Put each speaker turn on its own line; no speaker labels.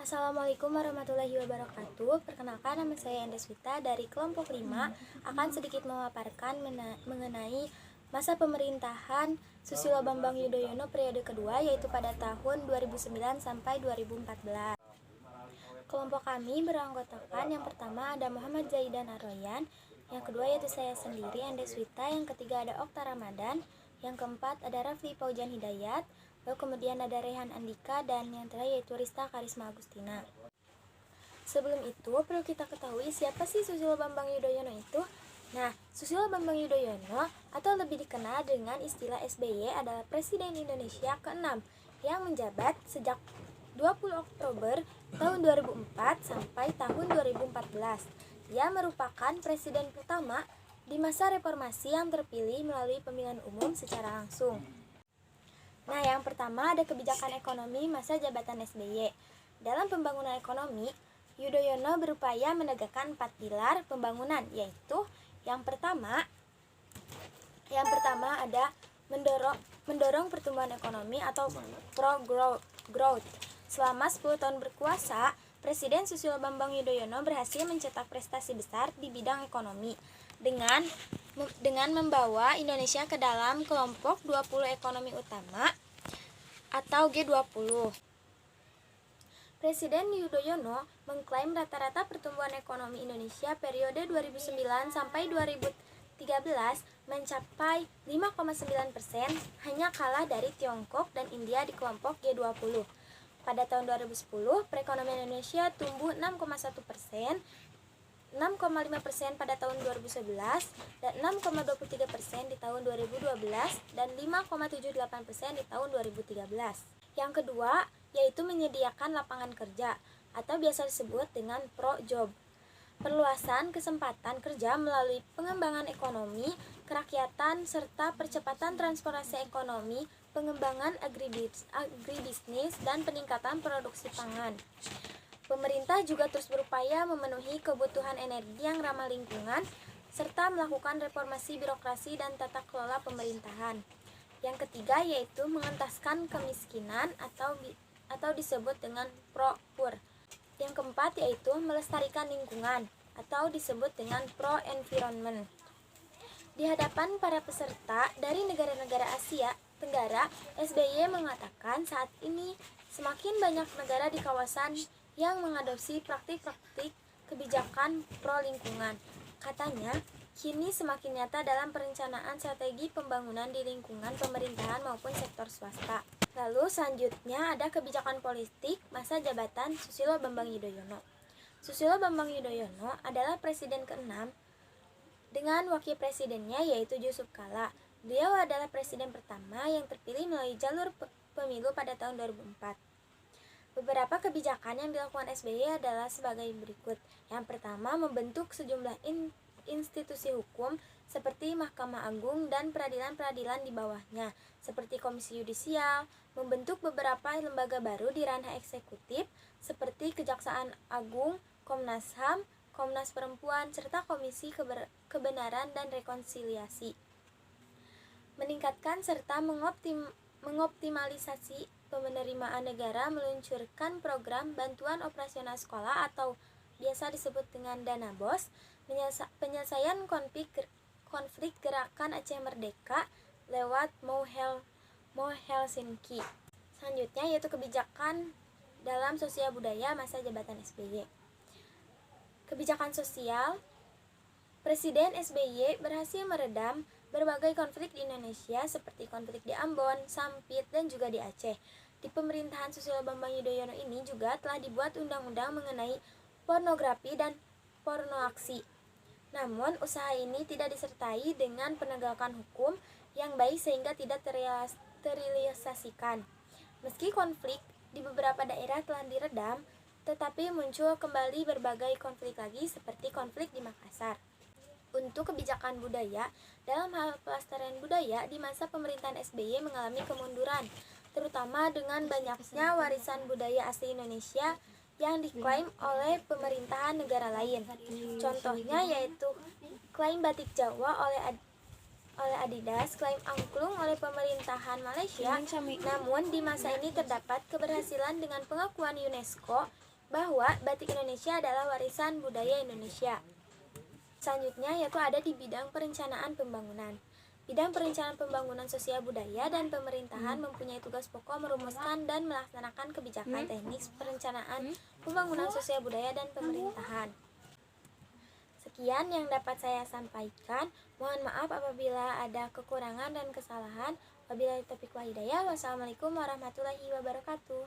Assalamualaikum warahmatullahi wabarakatuh. Perkenalkan, nama saya Endeswita dari kelompok 5 akan sedikit memaparkan mengenai masa pemerintahan Susilo Bambang Yudhoyono periode kedua, yaitu pada tahun 2009 sampai 2014. Kelompok kami beranggotakan yang pertama ada Muhammad Zaidan Aroyan, yang kedua yaitu saya sendiri Endeswita, yang ketiga ada Okta Ramadan, yang keempat ada Rafli Paujan Hidayat, lalu kemudian ada Rehan Andika, dan yang terakhir yaitu Rista Karisma Agustina. Sebelum itu perlu kita ketahui siapa sih Susilo Bambang Yudhoyono itu. Nah, Susilo Bambang Yudhoyono atau lebih dikenal dengan istilah SBY adalah Presiden Indonesia ke-6 yang menjabat sejak 20 Oktober tahun 2004 sampai tahun 2014. Dia merupakan presiden pertama di masa reformasi yang terpilih melalui pemilihan umum secara langsung. Nah, yang pertama ada kebijakan ekonomi masa jabatan SBY. Dalam pembangunan ekonomi, Yudhoyono berupaya menegakkan 4 pilar pembangunan, yaitu yang pertama ada mendorong pertumbuhan ekonomi atau pro-growth. Selama 10 tahun berkuasa, Presiden Susilo Bambang Yudhoyono berhasil mencetak prestasi besar di bidang ekonomi dengan membawa Indonesia ke dalam kelompok 20 ekonomi utama atau G20. Presiden Yudhoyono mengklaim rata-rata pertumbuhan ekonomi Indonesia periode 2009 sampai 2013 mencapai 5,9%, hanya kalah dari Tiongkok dan India di kelompok G20. Pada tahun 2010, perekonomian Indonesia tumbuh 6,1%, 6,5% pada tahun 2011, dan 6,23% di tahun 2012, dan 5,78% di tahun 2013. Yang kedua, yaitu menyediakan lapangan kerja, atau biasa disebut dengan pro-job. Perluasan kesempatan kerja melalui pengembangan ekonomi, kerakyatan, serta percepatan transformasi ekonomi, pengembangan agribisnis, dan peningkatan produksi pangan. Pemerintah juga terus berupaya memenuhi kebutuhan energi yang ramah lingkungan, serta melakukan reformasi birokrasi dan tata kelola pemerintahan. Yang ketiga yaitu mengentaskan kemiskinan atau disebut dengan pro-poor. Yang keempat yaitu melestarikan lingkungan atau disebut dengan pro-environment. Di hadapan para peserta dari negara-negara Asia Tenggara, SBY mengatakan saat ini semakin banyak negara di kawasan yang mengadopsi praktik-praktik kebijakan pro-lingkungan. Katanya, kini semakin nyata dalam perencanaan strategi pembangunan di lingkungan pemerintahan maupun sektor swasta. Lalu selanjutnya ada kebijakan politik masa jabatan Susilo Bambang Yudhoyono. Susilo Bambang Yudhoyono adalah presiden ke-6 dengan wakil presidennya yaitu Jusuf Kalla. Beliau adalah presiden pertama yang terpilih melalui jalur pemilu pada tahun 2004. Beberapa kebijakan yang dilakukan SBY adalah sebagai berikut. Yang pertama, membentuk sejumlah institusi hukum seperti Mahkamah Agung dan peradilan-peradilan di bawahnya, seperti Komisi Yudisial, membentuk beberapa lembaga baru di ranah eksekutif seperti Kejaksaan Agung, Komnas HAM, Komnas Perempuan, serta Komisi Kebenaran dan Rekonsiliasi. Meningkatkan serta mengoptimalisasi penerimaan negara, meluncurkan program bantuan operasional sekolah atau biasa disebut dengan dana BOS, penyelesaian konflik gerakan Aceh Merdeka lewat Mo Helsinki. Selanjutnya yaitu kebijakan dalam sosial budaya masa jabatan SBY. Kebijakan sosial, Presiden SBY berhasil meredam berbagai konflik di Indonesia seperti konflik di Ambon, Sampit, dan juga di Aceh. Di pemerintahan Susilo Bambang Yudhoyono ini juga telah dibuat undang-undang mengenai pornografi dan pornoaksi. Namun, usaha ini tidak disertai dengan penegakan hukum yang baik sehingga tidak terrealisasikan. Meski konflik di beberapa daerah telah diredam, tetapi muncul kembali berbagai konflik lagi seperti konflik di Makassar. Untuk kebijakan budaya, dalam hal pelestarian budaya di masa pemerintahan SBY mengalami kemunduran, terutama dengan banyaknya warisan budaya asli Indonesia yang diklaim oleh pemerintahan negara lain. Contohnya yaitu klaim batik Jawa oleh Adidas, klaim angklung oleh pemerintahan Malaysia. Namun di masa ini terdapat keberhasilan dengan pengakuan UNESCO bahwa batik Indonesia adalah warisan budaya Indonesia. Selanjutnya yaitu ada di bidang perencanaan pembangunan. Bidang perencanaan pembangunan sosial budaya dan pemerintahan mempunyai tugas pokok merumuskan dan melaksanakan kebijakan teknis perencanaan pembangunan sosial budaya dan pemerintahan. Sekian yang dapat saya sampaikan. Mohon maaf apabila ada kekurangan dan kesalahan. Wabillahi taufiq wal hidayah. Wassalamualaikum warahmatullahi wabarakatuh.